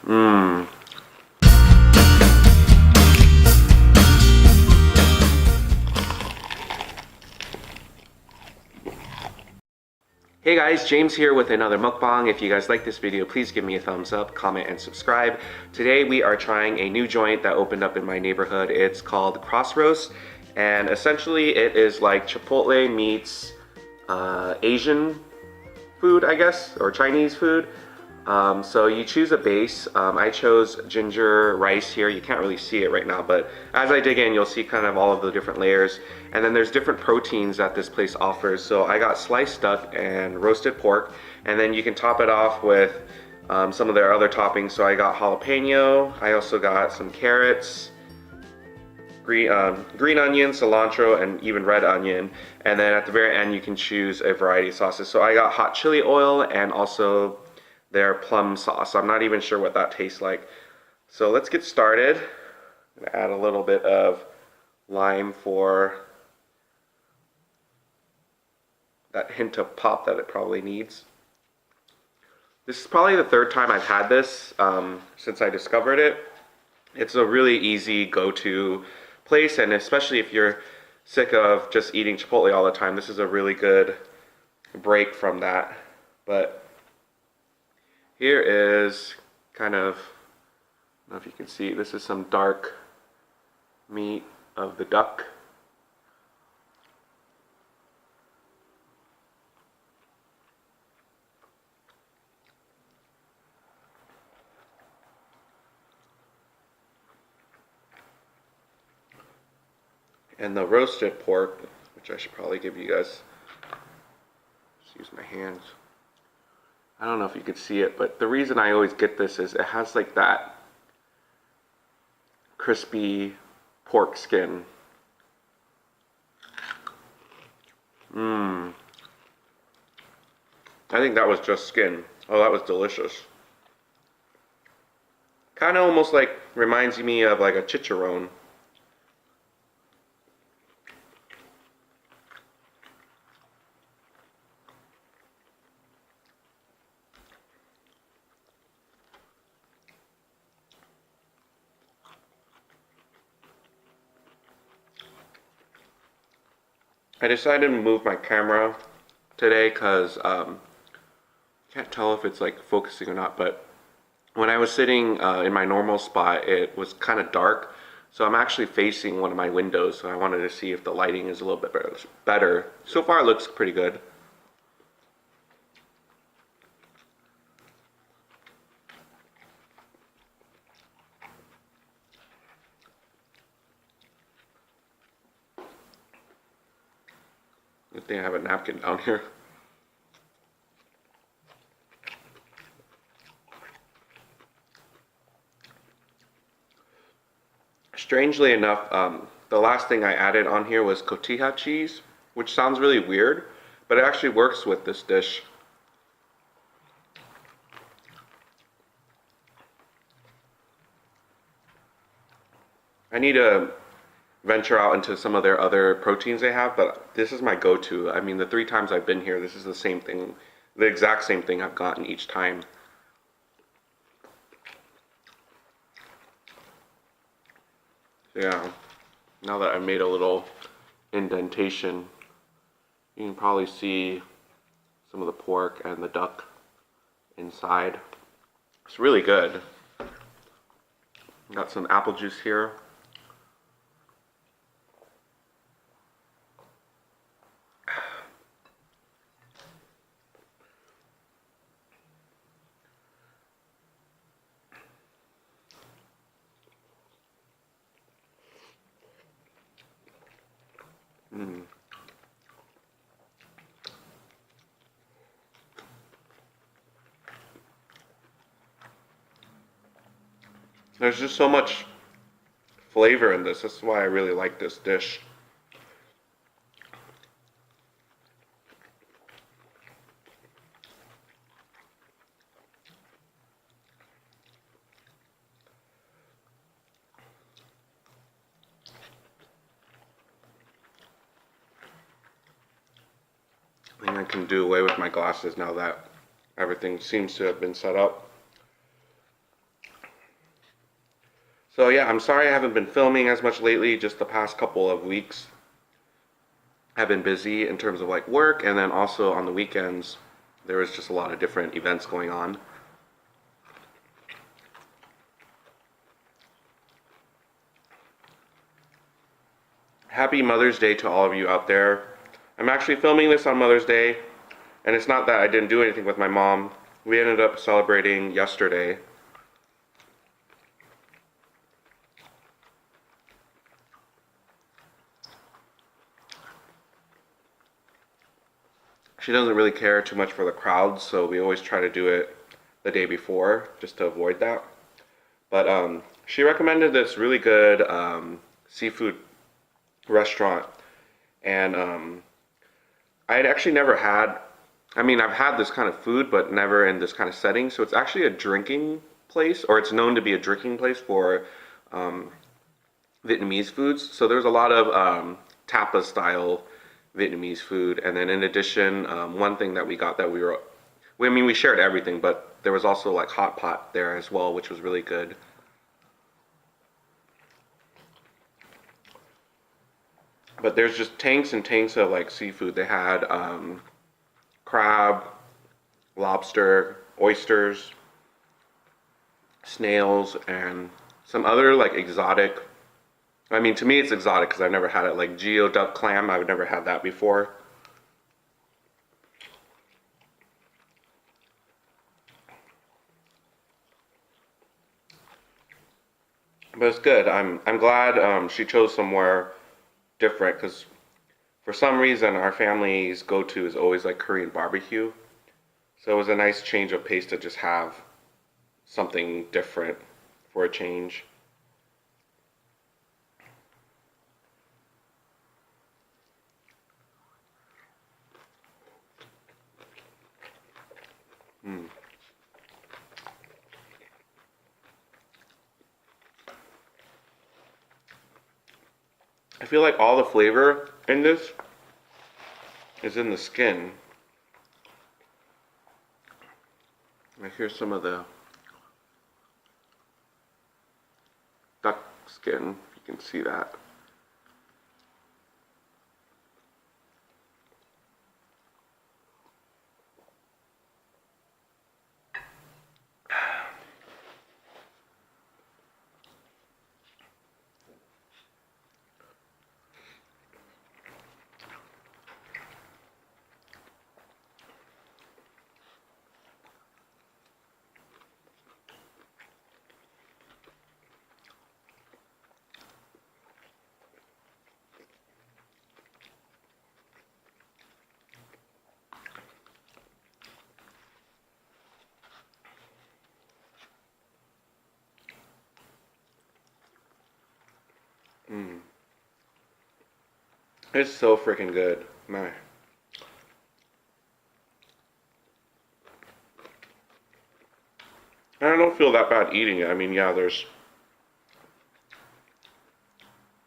Mmm. Hey guys, James here with another mukbang. If you guys like this video, please give me a thumbs up, comment, and subscribe. Today we are trying a new joint that opened up in my neighborhood. It's called Crossroads, and essentially it is like Chipotle meets Asian food, I guess, or Chinese food. So you choose a base. I chose ginger rice here. You can't really see it right now, but as I dig in, you'll see kind of all of the different layers. And then there's different proteins that this place offers. So I got sliced duck and roasted pork, and then you can top it off with some of their other toppings. So I got jalapeno. I also got some carrots, green onion, cilantro, and even red onion. And then at the very end, you can choose a variety of sauces. So I got hot chili oil and also their plum sauce. I'm not even sure what that tastes like. So let's get started. I'm gonna add a little bit of lime for that hint of pop that it probably needs. This is probably the third time I've had this since I discovered it. It's a really easy go-to place, and especially if you're sick of just eating Chipotle all the time, this is a really good break from that. But here is kind of, I don't know if you can see, this is some dark meat of the duck. And the roasted pork, which I should probably give you guys, just use my hands. I don't know if you could see it, but the reason I always get this is it has like that crispy pork skin. Mmm. I think that was just skin. Oh, that was delicious. Kind of almost like reminds me of like a chicharron. I decided to move my camera today because can't tell if it's like focusing or not, but when I was sitting in my normal spot, it was kind of dark. So I'm actually facing one of my windows, so I wanted to see if the lighting is a little bit better. So far it looks pretty good. Good thing I have a napkin down here. Strangely enough, the last thing I added on here was cotija cheese, which sounds really weird, but it actually works with this dish. I need to venture out into some of their other proteins they have, but this is my go-to. I mean, the 3 times I've been here, this is the same thing, the exact same thing I've gotten each time. Yeah, now that I've made a little indentation, you can probably see some of the pork and the duck inside. It's really good. Got some apple juice here. Mm. There's just so much flavor in this. That's why I really like this dish. I think I can do away with my glasses now that everything seems to have been set up. So yeah, I'm sorry I haven't been filming as much lately. Just the past couple of weeks have been busy in terms of like work, and then also on the weekends there was just a lot of different events going on. Happy Mother's Day to all of you out there. I'm actually filming this on Mother's Day, and it's not that I didn't do anything with my mom. We ended up celebrating yesterday. She doesn't really care too much for the crowds, so we always try to do it the day before just to avoid that. But she recommended this really good seafood restaurant, and I had actually never had. I mean, I've had this kind of food, but never in this kind of setting. So it's actually a drinking place, or it's known to be a drinking place for um, Vietnamese foods. So there's a lot of tapa style Vietnamese food, and then in addition, one thing that we got that I mean, we shared everything, but there was also like hot pot there as well, which was really good. But there's just tanks and tanks of like seafood. They had crab, lobster, oysters, snails, and some other like exotic. I mean, to me, it's exotic because I've never had it. Like geoduck clam, I've never had that before. But it's good. I'm glad she chose somewhere different because for some reason our family's go-to is always like Korean barbecue. So it was a nice change of pace to just have something different for a change. Mm. I feel like all the flavor in this is in the skin. Like here's some of the duck skin, if you can see that. Mm. It's so freaking good. My. And I don't feel that bad eating it. I mean, yeah, there's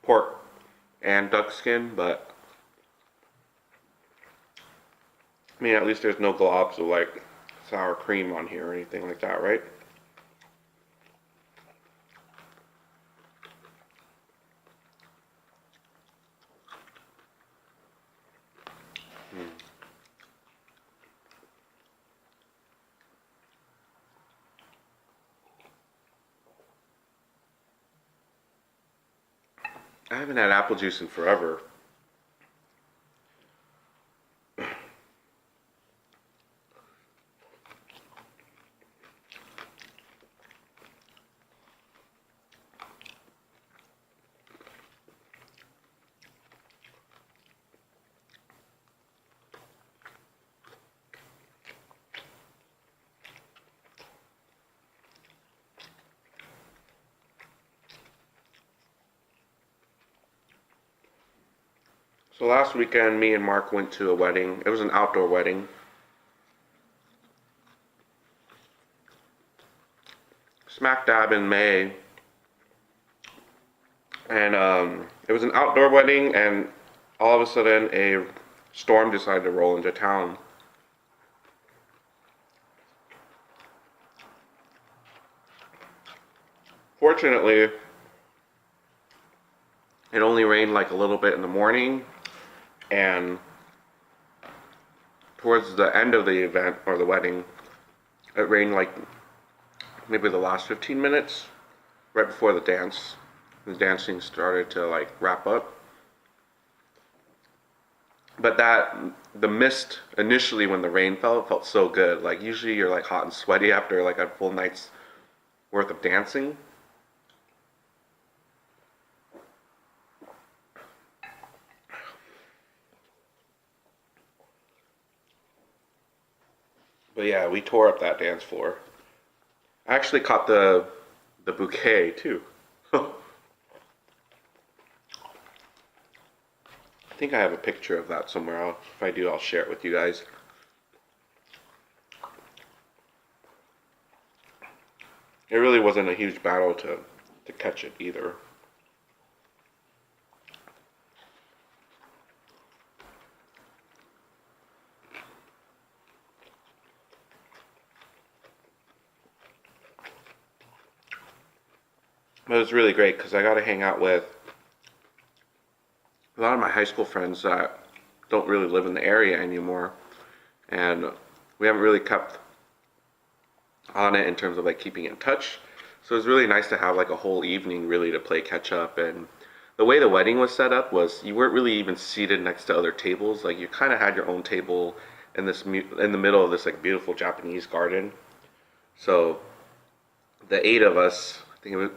pork and duck skin, but I mean, at least there's no globs of like sour cream on here or anything like that, right? Mm. I haven't had apple juice in forever. So last weekend, me and Mark went to a wedding. It was an outdoor wedding. Smack dab in May. And it was an outdoor wedding, and all of a sudden, a storm decided to roll into town. Fortunately, It only rained like a little bit in the morning, and towards the end of the event or the wedding, it rained like maybe the last 15 minutes, right before the dance. The dancing started to like wrap up. But the mist initially when the rain fell, it felt so good. Like usually you're like hot and sweaty after like a full night's worth of dancing. But yeah, we tore up that dance floor. I actually caught the bouquet too. I think I have a picture of that somewhere. If I do, I'll share it with you guys. It really wasn't a huge battle to catch it either. But it was really great because I got to hang out with a lot of my high school friends that don't really live in the area anymore, and we haven't really kept on it in terms of like keeping in touch. So it was really nice to have like a whole evening really to play catch up. And the way the wedding was set up was you weren't really even seated next to other tables. Like you kind of had your own table in in the middle of this like beautiful Japanese garden. So the eight of us, I think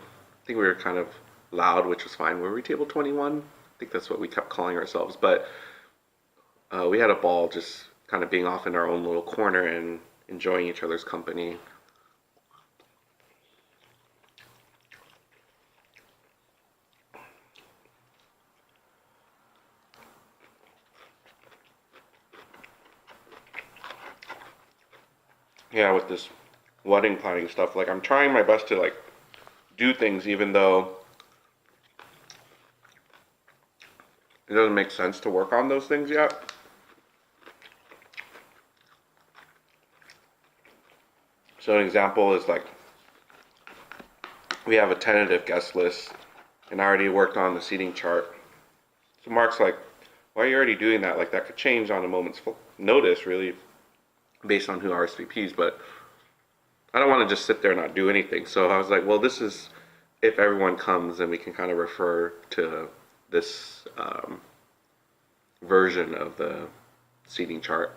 we were kind of loud, which was fine. Were we table 21? I think that's what we kept calling ourselves. But we had a ball just kind of being off in our own little corner and enjoying each other's company. Yeah, with this wedding planning stuff, like I'm trying my best to like do things even though it doesn't make sense to work on those things yet. So an example is like we have a tentative guest list and I already worked on the seating chart. So Mark's like, why are you already doing that? Like that could change on a moment's notice really based on who RSVPs, but I don't want to just sit there and not do anything. So I was like, well, this is if everyone comes and we can kind of refer to this version of the seating chart.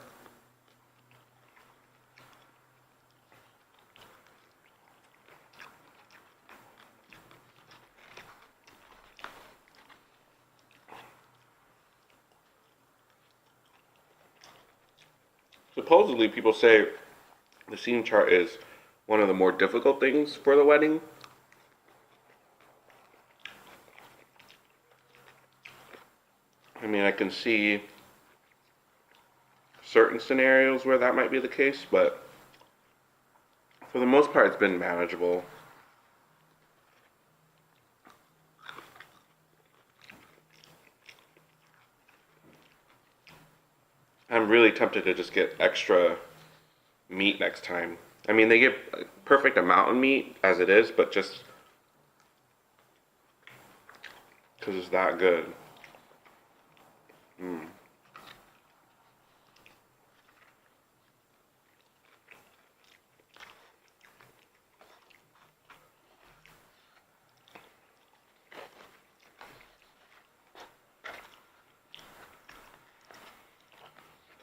Supposedly, people say the seating chart is one of the more difficult things for the wedding. I mean, I can see certain scenarios where that might be the case, but for the most part, it's been manageable. I'm really tempted to just get extra meat next time. I mean, they give a perfect amount of meat as it is, but just because it's that good. Mm.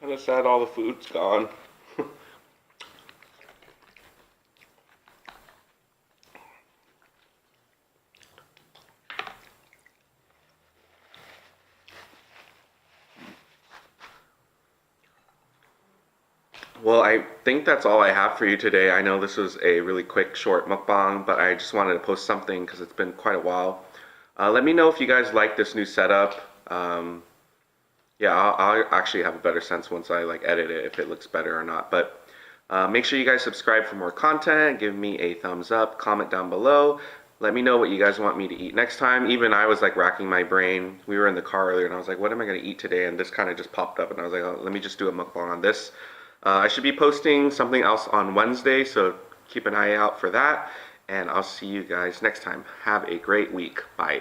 Kind of sad all the food's gone. Well, I think that's all I have for you today. I know this was a really quick, short mukbang, but I just wanted to post something because it's been quite a while. Let me know if you guys like this new setup. Yeah, I'll actually have a better sense once I like edit it if it looks better or not. But make sure you guys subscribe for more content. Give me a thumbs up. Comment down below. Let me know what you guys want me to eat next time. Even I was like racking my brain. We were in the car earlier and I was like, what am I going to eat today? And this kind of just popped up and I was like, oh, let me just do a mukbang on this. I should be posting something else on Wednesday, so keep an eye out for that. And I'll see you guys next time. Have a great week. Bye.